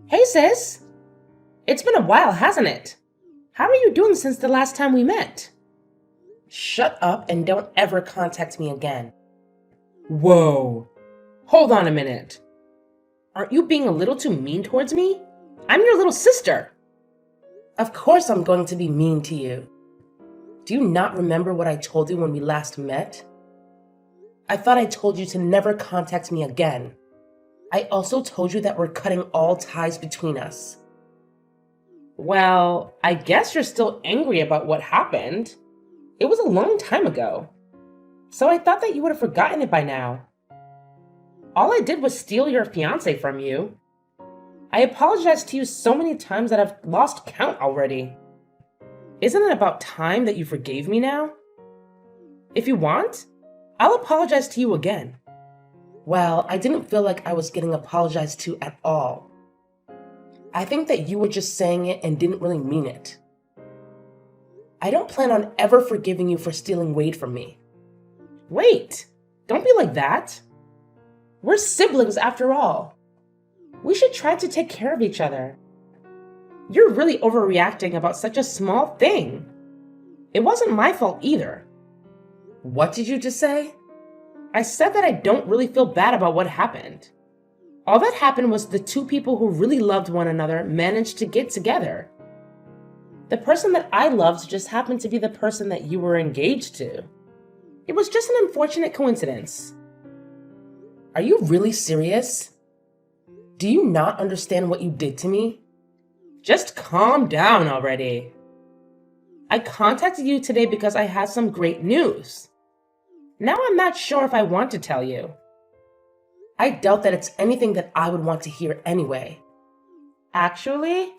Hey sis! It's been a while, hasn't it? How are you doing since the last time we met? Shut up and don't ever contact me again. Whoa! Hold on a minute. Aren't you being a little too mean towards me? I'm your little sister. Of course I'm going to be mean to you. Do you not remember what I told you when we last met? I thought I told you to never contact me again. I also told you that we're cutting all ties between us. Well, I guess you're still angry about what happened. It was a long time ago. So I thought that you would have forgotten it by now. All I did was steal your fiancé from you. I apologized to you so many times that I've lost count already. Isn't it about time that you forgave me now? If you want, I'll apologize to you again. Well, I didn't feel like I was getting apologized to at all. I think that you were just saying it and didn't really mean it. I don't plan on ever forgiving you for stealing Wade from me. Wait, don't be like that. We're siblings after all. We should try to take care of each other. You're really overreacting about such a small thing. It wasn't my fault either. What did you just say? I said that I don't really feel bad about what happened. All that happened was the two people who really loved one another managed to get together. The person that I loved just happened to be the person that you were engaged to. It was just an unfortunate coincidence. Are you really serious? Do you not understand what you did to me? Just calm down already. I contacted you today because I had some great news. Now I'm not sure if I want to tell you. I doubt that it's anything that I would want to hear anyway. Actually,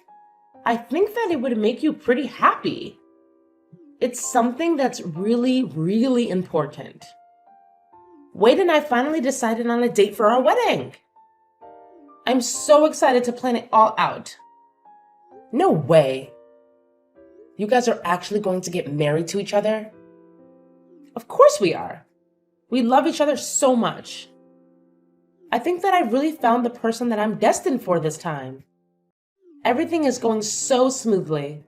I think that it would make you pretty happy. It's something that's really, really important. Wade and I finally decided on a date for our wedding. I'm so excited to plan it all out. No way. You guys are actually going to get married to each other? Of course we are. We love each other so much. I think that I really found the person that I'm destined for this time. Everything is going so smoothly.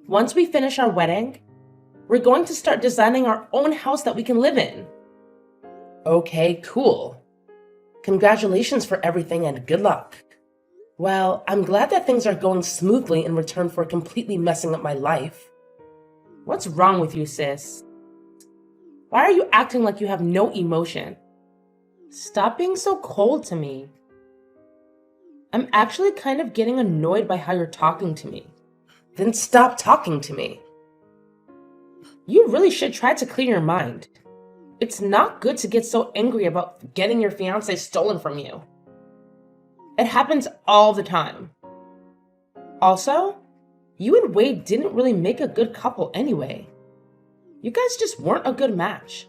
Once we finish our wedding, we're going to start designing our own house that we can live in. Okay, cool. Congratulations for everything and good luck. Well, I'm glad that things are going smoothly in return for completely messing up my life. What's wrong with you, sis? Why are you acting like you have no emotion? Stop being so cold to me. I'm actually kind of getting annoyed by how you're talking to me. Then stop talking to me. You really should try to clear your mind. It's not good to get so angry about getting your fiancé stolen from you. It happens all the time. Also, you and Wade didn't really make a good couple anyway. You guys just weren't a good match.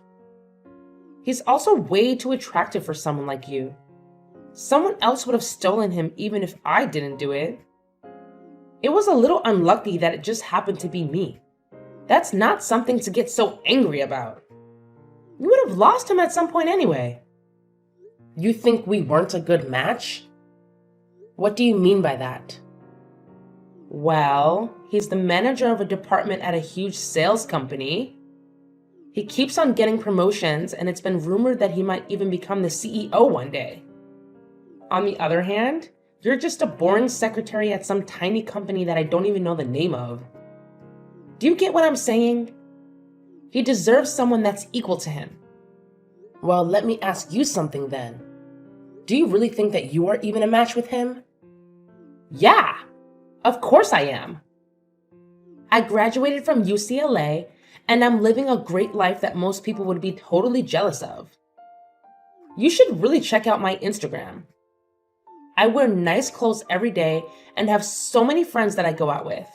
He's also way too attractive for someone like you. Someone else would have stolen him even if I didn't do it. It was a little unlucky that it just happened to be me. That's not something to get so angry about. You would have lost him at some point anyway. You think we weren't a good match? What do you mean by that? Well, he's the manager of a department at a huge sales company. He keeps on getting promotions, and it's been rumored that he might even become the CEO one day. On the other hand, you're just a boring secretary at some tiny company that I don't even know the name of. Do you get what I'm saying? He deserves someone that's equal to him. Well, let me ask you something then. Do you really think that you are even a match with him? Yeah, of course I am. I graduated from UCLA, and I'm living a great life that most people would be totally jealous of. You should really check out my Instagram. I wear nice clothes every day and have so many friends that I go out with.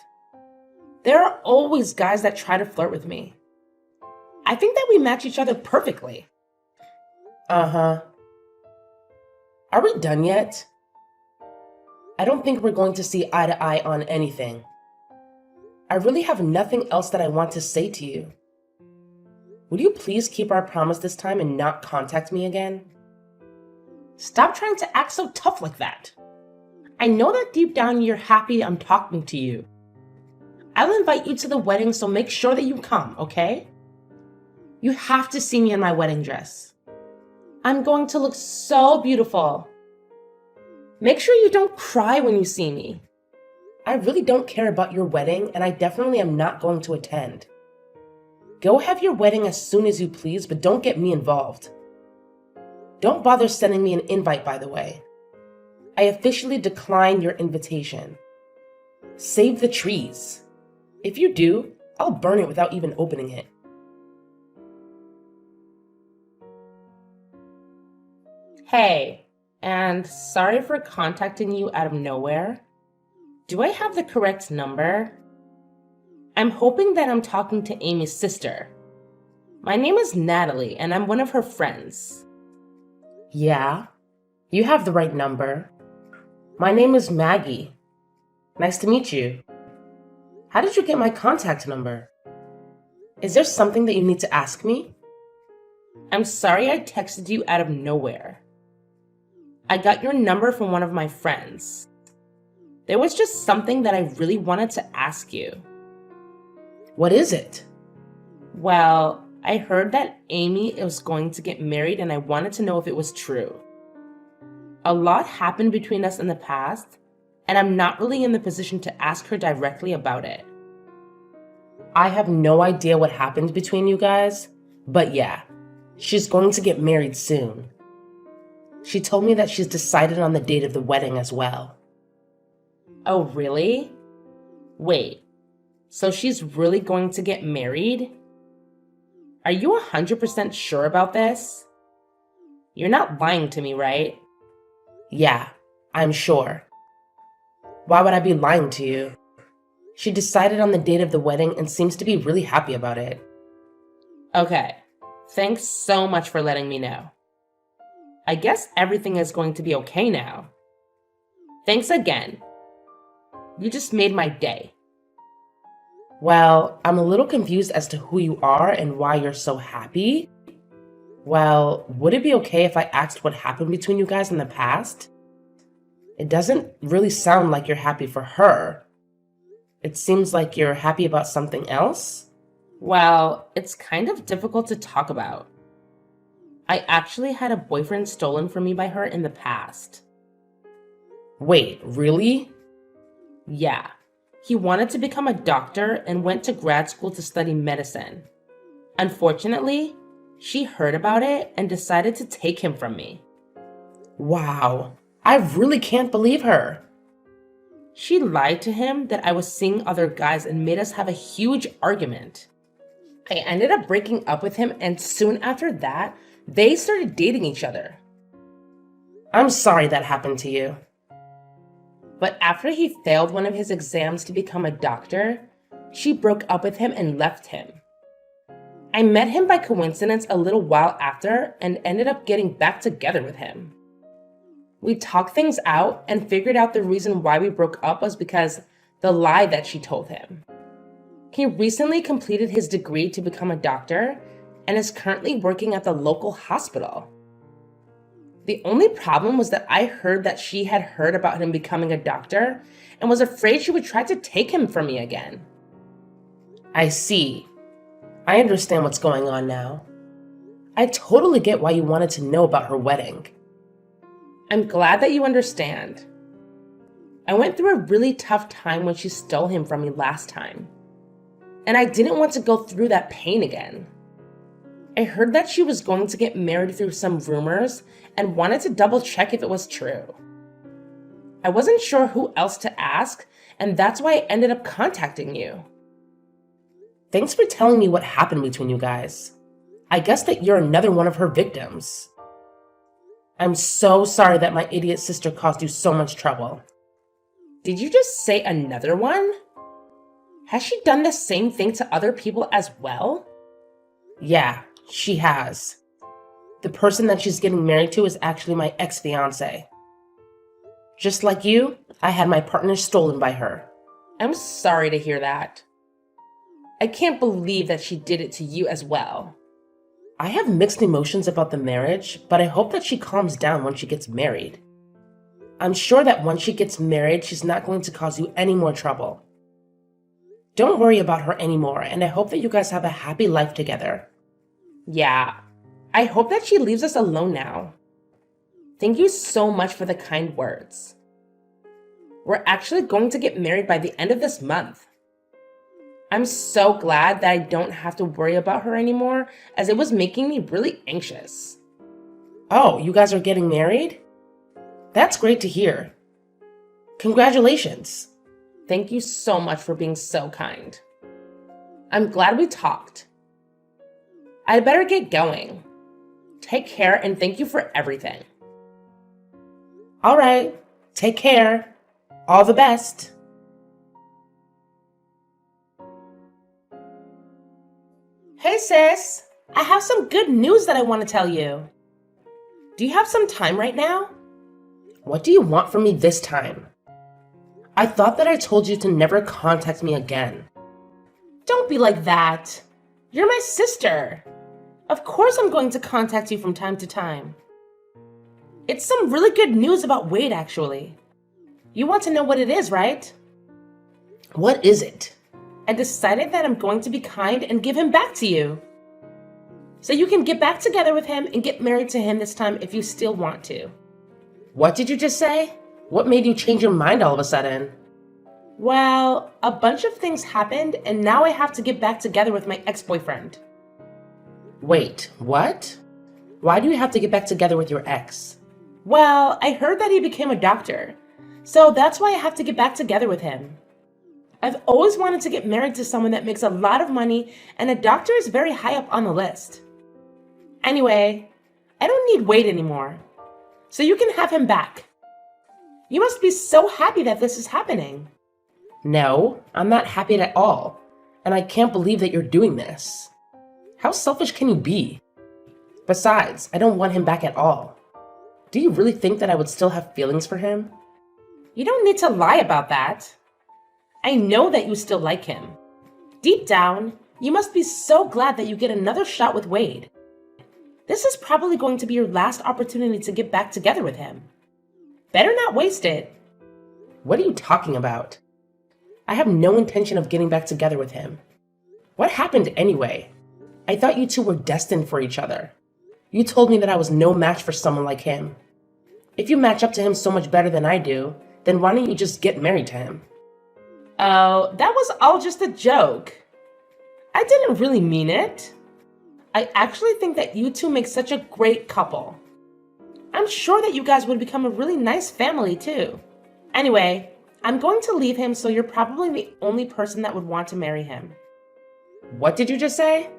There are always guys that try to flirt with me. I think that we match each other perfectly. Uh-huh. Are we done yet? I don't think we're going to see eye to eye on anything. I really have nothing else that I want to say to you. Would you please keep our promise this time and not contact me again? Stop trying to act so tough like that. I know that deep down you're happy I'm talking to you. I'll invite you to the wedding, so make sure that you come, okay? You have to see me in my wedding dress. I'm going to look so beautiful. Make sure you don't cry when you see me. I really don't care about your wedding, and I definitely am not going to attend. Go have your wedding as soon as you please, but don't get me involved. Don't bother sending me an invite, by the way. I officially decline your invitation. Save the trees. If you do, I'll burn it without even opening it. Hey, and sorry for contacting you out of nowhere. Do I have the correct number? I'm hoping that I'm talking to Amy's sister. My name is Natalie, and I'm one of her friends. Yeah, you have the right number. My name is Maggie. Nice to meet you. How did you get my contact number? Is there something that you need to ask me? I'm sorry I texted you out of nowhere. I got your number from one of my friends. There was just something that I really wanted to ask you. What is it? Well, I heard that Amy was going to get married, and I wanted to know if it was true. A lot happened between us in the past, and I'm not really in the position to ask her directly about it. I have no idea what happened between you guys, but yeah, she's going to get married soon. She told me that she's decided on the date of the wedding as well. Oh, really? Wait, so she's really going to get married? Are you 100% sure about this? You're not lying to me, right? Yeah, I'm sure. Why would I be lying to you? She decided on the date of the wedding and seems to be really happy about it. Okay, thanks so much for letting me know. I guess everything is going to be okay now. Thanks again. You just made my day. Well, I'm a little confused as to who you are and why you're so happy. Well, would it be okay if I asked what happened between you guys in the past? It doesn't really sound like you're happy for her. It seems like you're happy about something else. Well, it's kind of difficult to talk about. I actually had a boyfriend stolen from me by her in the past. Wait, really? Yeah. He wanted to become a doctor and went to grad school to study medicine. Unfortunately, she heard about it and decided to take him from me. Wow, I really can't believe her. She lied to him that I was seeing other guys and made us have a huge argument. I ended up breaking up with him, and soon after that, they started dating each other. I'm sorry that happened to you. But after he failed one of his exams to become a doctor, she broke up with him and left him. I met him by coincidence a little while after and ended up getting back together with him. We talked things out and figured out the reason why we broke up was because the lie that she told him. He recently completed his degree to become a doctor and is currently working at the local hospital. The only problem was that I heard that she had heard about him becoming a doctor and was afraid she would try to take him from me again. I see. I understand what's going on now. I totally get why you wanted to know about her wedding. I'm glad that you understand. I went through a really tough time when she stole him from me last time, and I didn't want to go through that pain again. I heard that she was going to get married through some rumors and wanted to double check if it was true. I wasn't sure who else to ask, and that's why I ended up contacting you. Thanks for telling me what happened between you guys. I guess that you're another one of her victims. I'm so sorry that my idiot sister caused you so much trouble. Did you just say another one? Has she done the same thing to other people as well? Yeah, she has. The person that she's getting married to is actually my ex-fiance. Just like you, I had my partner stolen by her. I'm sorry to hear that. I can't believe that she did it to you as well. I have mixed emotions about the marriage, but I hope that she calms down when she gets married. I'm sure that once she gets married, she's not going to cause you any more trouble. Don't worry about her anymore, and I hope that you guys have a happy life together. Yeah, I hope that she leaves us alone now. Thank you so much for the kind words. We're actually going to get married by the end of this month. I'm so glad that I don't have to worry about her anymore, as it was making me really anxious. Oh, you guys are getting married? That's great to hear. Congratulations. Thank you so much for being so kind. I'm glad we talked. I'd better get going. Take care and thank you for everything. All right, take care. All the best. Hey sis, I have some good news that I want to tell you. Do you have some time right now? What do you want from me this time? I thought that I told you to never contact me again. Don't be like that. You're my sister. Of course I'm going to contact you from time to time. It's some really good news about Wade, actually. You want to know what it is, right? What is it? I decided that I'm going to be kind and give him back to you. So you can get back together with him and get married to him this time if you still want to. What did you just say? What made you change your mind all of a sudden? Well, a bunch of things happened and now I have to get back together with my ex-boyfriend. Wait, what? Why do you have to get back together with your ex? Well, I heard that he became a doctor, so that's why I have to get back together with him. I've always wanted to get married to someone that makes a lot of money, and a doctor is very high up on the list. Anyway, I don't need Wade anymore, so you can have him back. You must be so happy that this is happening. No, I'm not happy at all, and I can't believe that you're doing this. How selfish can you be? Besides, I don't want him back at all. Do you really think that I would still have feelings for him? You don't need to lie about that. I know that you still like him. Deep down, you must be so glad that you get another shot with Wade. This is probably going to be your last opportunity to get back together with him. Better not waste it. What are you talking about? I have no intention of getting back together with him. What happened anyway? I thought you two were destined for each other. You told me that I was no match for someone like him. If you match up to him so much better than I do, then why don't you just get married to him? Oh, that was all just a joke. I didn't really mean it. I actually think that you two make such a great couple. I'm sure that you guys would become a really nice family too. Anyway, I'm going to leave him, so you're probably the only person that would want to marry him. What did you just say?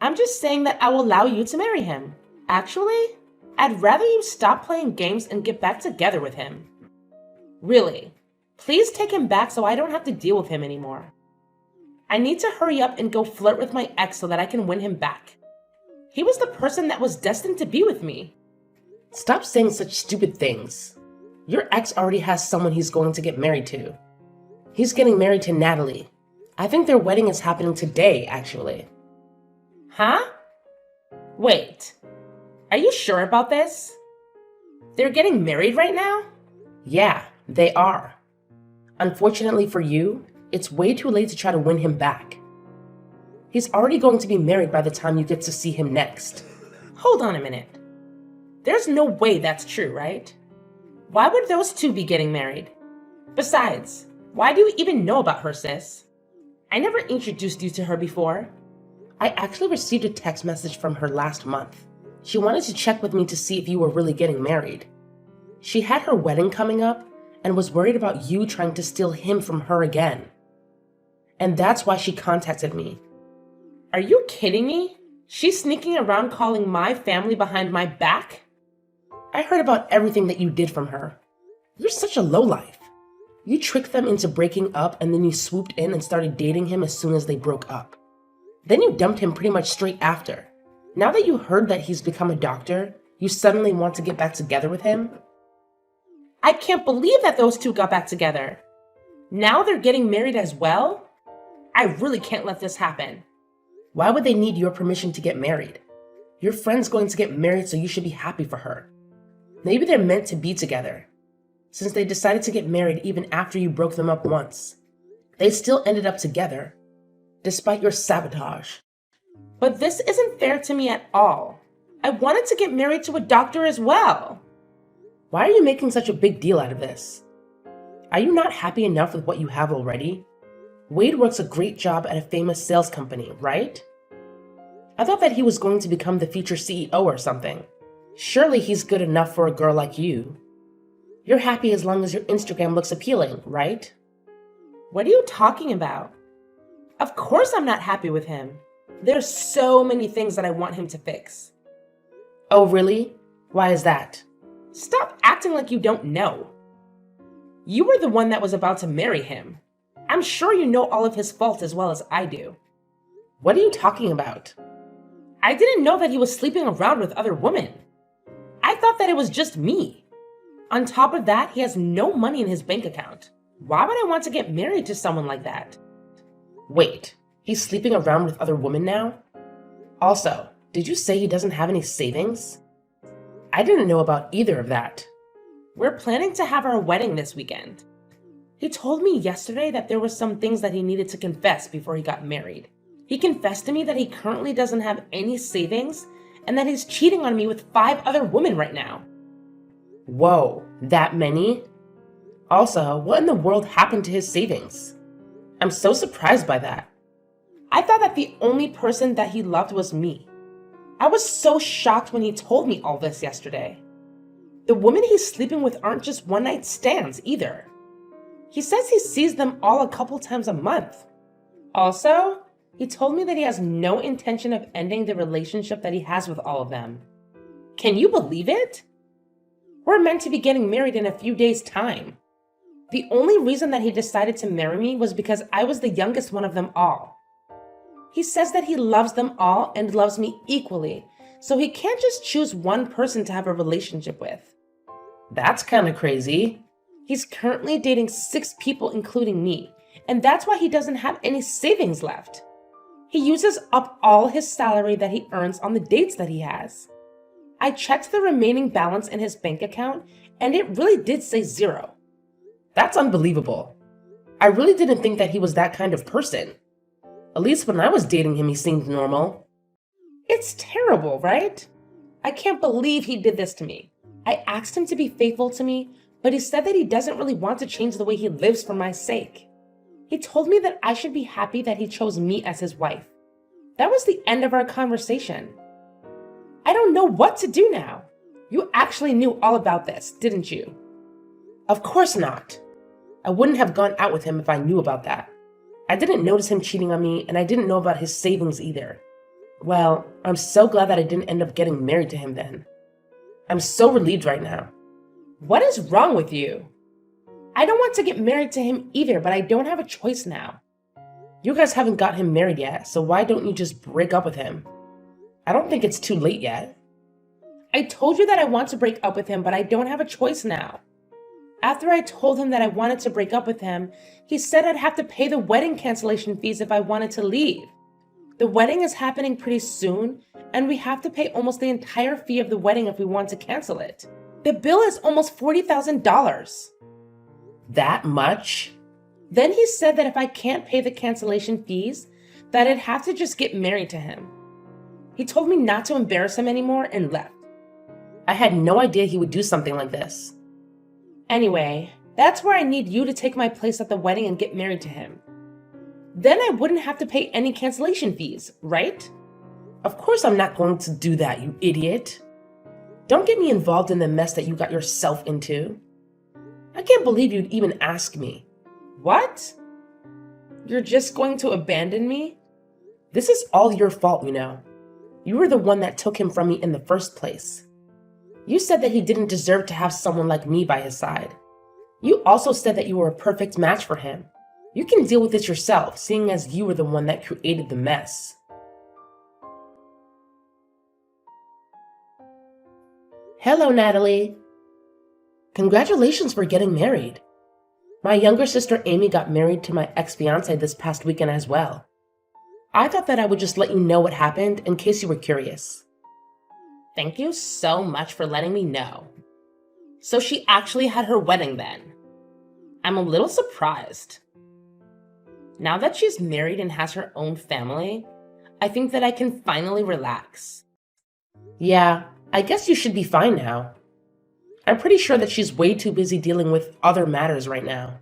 I'm just saying that I will allow you to marry him. Actually, I'd rather you stop playing games and get back together with him. Really, please take him back so I don't have to deal with him anymore. I need to hurry up and go flirt with my ex so that I can win him back. He was the person that was destined to be with me. Stop saying such stupid things. Your ex already has someone he's going to get married to. He's getting married to Natalie. I think their wedding is happening today, actually. Huh? Wait, are you sure about this? They're getting married right now? Yeah, they are. Unfortunately for you, it's way too late to try to win him back. He's already going to be married by the time you get to see him next. Hold on a minute. There's no way that's true, right? Why would those two be getting married? Besides, why do you even know about her, sis? I never introduced you to her before. I actually received a text message from her last month. She wanted to check with me to see if you were really getting married. She had her wedding coming up and was worried about you trying to steal him from her again. And that's why she contacted me. Are you kidding me? She's sneaking around calling my family behind my back? I heard about everything that you did from her. You're such a lowlife. You tricked them into breaking up and then you swooped in and started dating him as soon as they broke up. Then you dumped him pretty much straight after. Now that you heard that he's become a doctor, you suddenly want to get back together with him? I can't believe that those two got back together. Now they're getting married as well? I really can't let this happen. Why would they need your permission to get married? Your friend's going to get married, so you should be happy for her. Maybe they're meant to be together. since they decided to get married even after you broke them up once. They still ended up together, despite your sabotage. But this isn't fair to me at all. I wanted to get married to a doctor as well. Why are you making such a big deal out of this? Are you not happy enough with what you have already? Wade works a great job at a famous sales company, right? I thought that he was going to become the future CEO or something. Surely he's good enough for a girl like you. You're happy as long as your Instagram looks appealing, right? What are you talking about? Of course I'm not happy with him. There's so many things that I want him to fix. Oh, really? Why is that? Stop acting like you don't know. You were the one that was about to marry him. I'm sure you know all of his faults as well as I do. What are you talking about? I didn't know that he was sleeping around with other women. I thought that it was just me. On top of that, he has no money in his bank account. Why would I want to get married to someone like that? Wait, he's sleeping around with other women now? Also, did you say he doesn't have any savings? I didn't know about either of that. We're planning to have our wedding this weekend. He told me yesterday that there were some things that he needed to confess before he got married. He confessed to me that he currently doesn't have any savings and that he's cheating on me with 5 other women right now. Whoa, that many? Also, what in the world happened to his savings? I'm so surprised by that. I thought that the only person that he loved was me. I was so shocked when he told me all this yesterday. The women he's sleeping with aren't just one-night stands either. He says he sees them all a couple times a month. Also, he told me that he has no intention of ending the relationship that he has with all of them. Can you believe it? We're meant to be getting married in a few days' time. The only reason that he decided to marry me was because I was the youngest one of them all. He says that he loves them all and loves me equally, so he can't just choose one person to have a relationship with. That's kind of crazy. He's currently dating 6 people, including me, and that's why he doesn't have any savings left. He uses up all his salary that he earns on the dates that he has. I checked the remaining balance in his bank account, and it really did say 0. That's unbelievable. I really didn't think that he was that kind of person. At least when I was dating him, he seemed normal. It's terrible, right? I can't believe he did this to me. I asked him to be faithful to me, but he said that he doesn't really want to change the way he lives for my sake. He told me that I should be happy that he chose me as his wife. That was the end of our conversation. I don't know what to do now. You actually knew all about this, didn't you? Of course not. I wouldn't have gone out with him if I knew about that. I didn't notice him cheating on me, and I didn't know about his savings either. Well, I'm so glad that I didn't end up getting married to him then. I'm so relieved right now. What is wrong with you? I don't want to get married to him either, but I don't have a choice now. You guys haven't got him married yet, so why don't you just break up with him? I don't think it's too late yet. I told you that I want to break up with him, but I don't have a choice now. After I told him that I wanted to break up with him, he said I'd have to pay the wedding cancellation fees if I wanted to leave. The wedding is happening pretty soon, and we have to pay almost the entire fee of the wedding if we want to cancel it. The bill is almost $40,000. That much? Then he said that if I can't pay the cancellation fees, that I'd have to just get married to him. He told me not to embarrass him anymore and left. I had no idea he would do something like this. Anyway, that's where I need you to take my place at the wedding and get married to him. Then I wouldn't have to pay any cancellation fees, right? Of course I'm not going to do that, you idiot. Don't get me involved in the mess that you got yourself into. I can't believe you'd even ask me. What? You're just going to abandon me? This is all your fault, you know. You were the one that took him from me in the first place. You said that he didn't deserve to have someone like me by his side. You also said that you were a perfect match for him. You can deal with it yourself, seeing as you were the one that created the mess. Hello, Natalie. Congratulations for getting married. My younger sister Amy got married to my ex-fiancé this past weekend as well. I thought that I would just let you know what happened in case you were curious. Thank you so much for letting me know. So she actually had her wedding then. I'm a little surprised. Now that she's married and has her own family, I think that I can finally relax. Yeah, I guess you should be fine now. I'm pretty sure that she's way too busy dealing with other matters right now.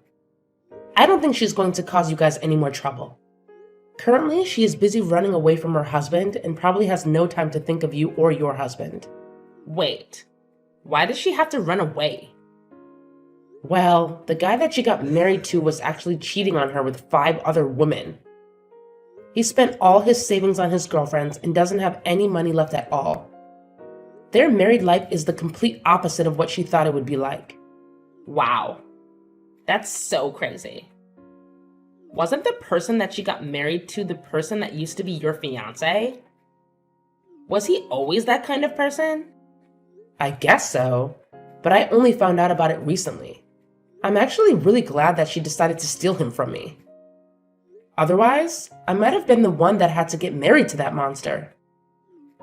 I don't think she's going to cause you guys any more trouble. Currently, she is busy running away from her husband and probably has no time to think of you or your husband. Wait, why does she have to run away? Well, the guy that she got married to was actually cheating on her with 5 other women. He spent all his savings on his girlfriends and doesn't have any money left at all. Their married life is the complete opposite of what she thought it would be like. Wow, that's so crazy. Wasn't the person that she got married to the person that used to be your fiancé? Was he always that kind of person? I guess so, but I only found out about it recently. I'm actually really glad that she decided to steal him from me. Otherwise, I might have been the one that had to get married to that monster.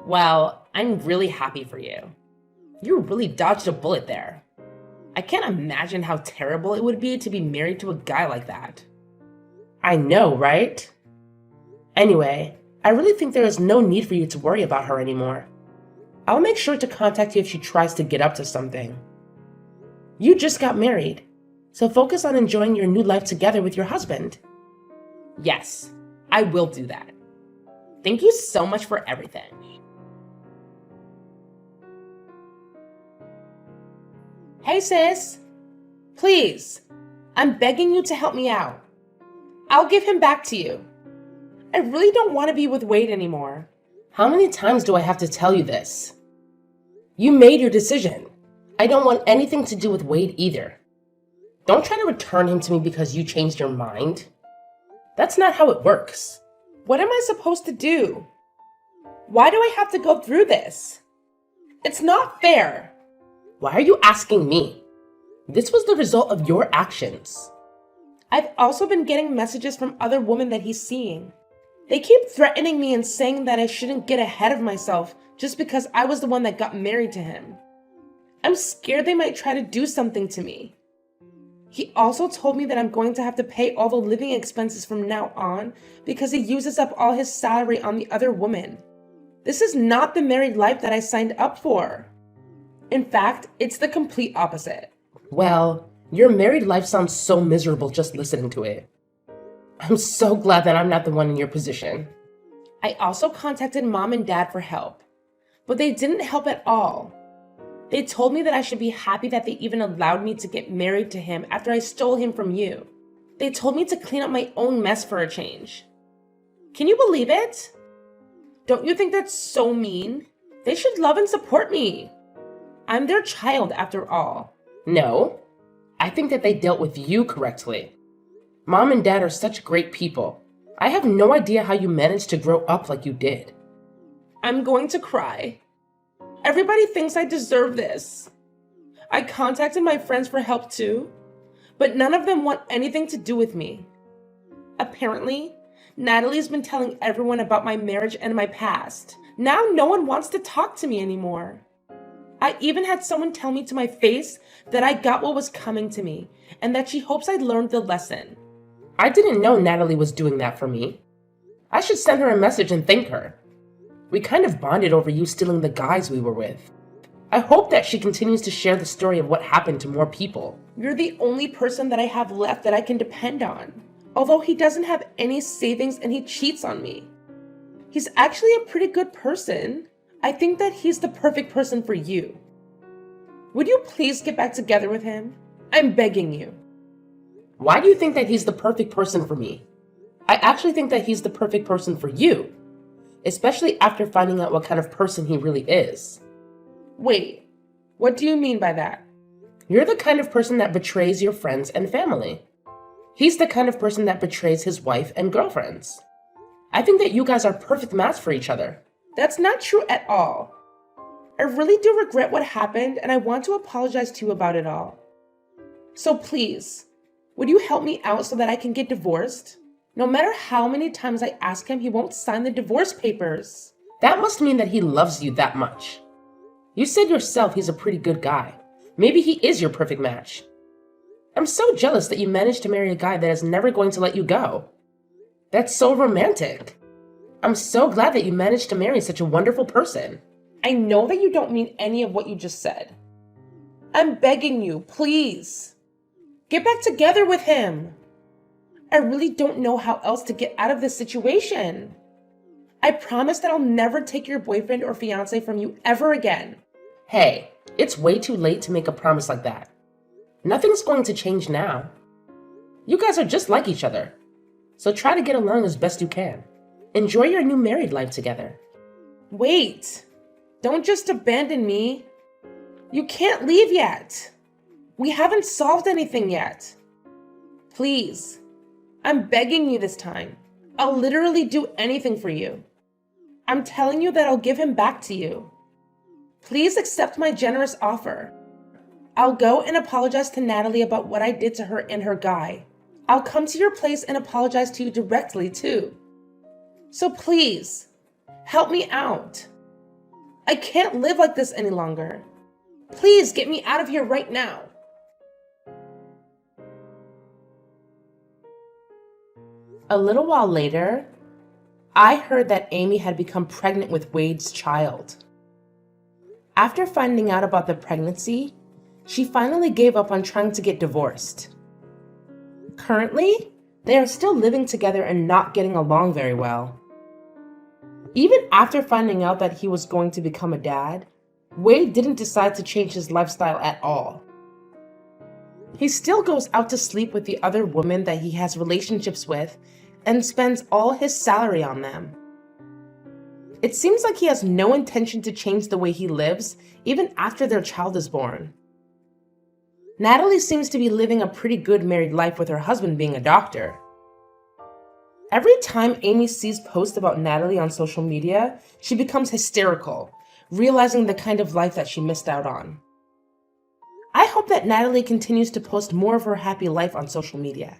Well, I'm really happy for you. You really dodged a bullet there. I can't imagine how terrible it would be to be married to a guy like that. I know, right? Anyway, I really think there is no need for you to worry about her anymore. I'll make sure to contact you if she tries to get up to something. You just got married, so focus on enjoying your new life together with your husband. Yes, I will do that. Thank you so much for everything. Hey sis, please, I'm begging you to help me out. I'll give him back to you. I really don't want to be with Wade anymore. How many times do I have to tell you this? You made your decision. I don't want anything to do with Wade either. Don't try to return him to me because you changed your mind. That's not how it works. What am I supposed to do? Why do I have to go through this? It's not fair. Why are you asking me? This was the result of your actions. I've also been getting messages from other women that he's seeing. They keep threatening me and saying that I shouldn't get ahead of myself just because I was the one that got married to him. I'm scared they might try to do something to me. He also told me that I'm going to have to pay all the living expenses from now on because he uses up all his salary on the other woman. This is not the married life that I signed up for. In fact, it's the complete opposite. Well, your married life sounds so miserable just listening to it. I'm so glad that I'm not the one in your position. I also contacted mom and dad for help, but they didn't help at all. They told me that I should be happy that they even allowed me to get married to him after I stole him from you. They told me to clean up my own mess for a change. Can you believe it? Don't you think that's so mean? They should love and support me. I'm their child after all. No, I think that they dealt with you correctly. Mom and dad are such great people. I have no idea how you managed to grow up like you did. I'm going to cry. Everybody thinks I deserve this. I contacted my friends for help too, but none of them want anything to do with me. Apparently, Natalie's been telling everyone about my marriage and my past. Now no one wants to talk to me anymore. I even had someone tell me to my face that I got what was coming to me and that she hopes I learned the lesson. I didn't know Natalie was doing that for me. I should send her a message and thank her. We kind of bonded over you stealing the guys we were with. I hope that she continues to share the story of what happened to more people. You're the only person that I have left that I can depend on. Although he doesn't have any savings and he cheats on me. He's actually a pretty good person. I think that he's the perfect person for you. Would you please get back together with him? I'm begging you. Why do you think that he's the perfect person for me? I actually think that he's the perfect person for you, especially after finding out what kind of person he really is. Wait, what do you mean by that? You're the kind of person that betrays your friends and family. He's the kind of person that betrays his wife and girlfriends. I think that you guys are a perfect match for each other. That's not true at all. I really do regret what happened and I want to apologize to you about it all. So please, would you help me out so that I can get divorced? No matter how many times I ask him, he won't sign the divorce papers. That must mean that he loves you that much. You said yourself he's a pretty good guy. Maybe he is your perfect match. I'm so jealous that you managed to marry a guy that is never going to let you go. That's so romantic. I'm so glad that you managed to marry such a wonderful person. I know that you don't mean any of what you just said. I'm begging you, please. Get back together with him. I really don't know how else to get out of this situation. I promise that I'll never take your boyfriend or fiance from you ever again. Hey, it's way too late to make a promise like that. Nothing's going to change now. You guys are just like each other, so try to get along as best you can. Enjoy your new married life together. Wait, don't just abandon me. You can't leave yet. We haven't solved anything yet. Please, I'm begging you this time. I'll literally do anything for you. I'm telling you that I'll give him back to you. Please accept my generous offer. I'll go and apologize to Natalie about what I did to her and her guy. I'll come to your place and apologize to you directly too. So please, help me out. I can't live like this any longer. Please get me out of here right now. A little while later, I heard that Amy had become pregnant with Wade's child. After finding out about the pregnancy, she finally gave up on trying to get divorced. Currently, they are still living together and not getting along very well. Even after finding out that he was going to become a dad, Wade didn't decide to change his lifestyle at all. He still goes out to sleep with the other women that he has relationships with and spends all his salary on them. It seems like he has no intention to change the way he lives, even after their child is born. Natalie seems to be living a pretty good married life with her husband being a doctor. Every time Amy sees posts about Natalie on social media, she becomes hysterical, realizing the kind of life that she missed out on. I hope that Natalie continues to post more of her happy life on social media.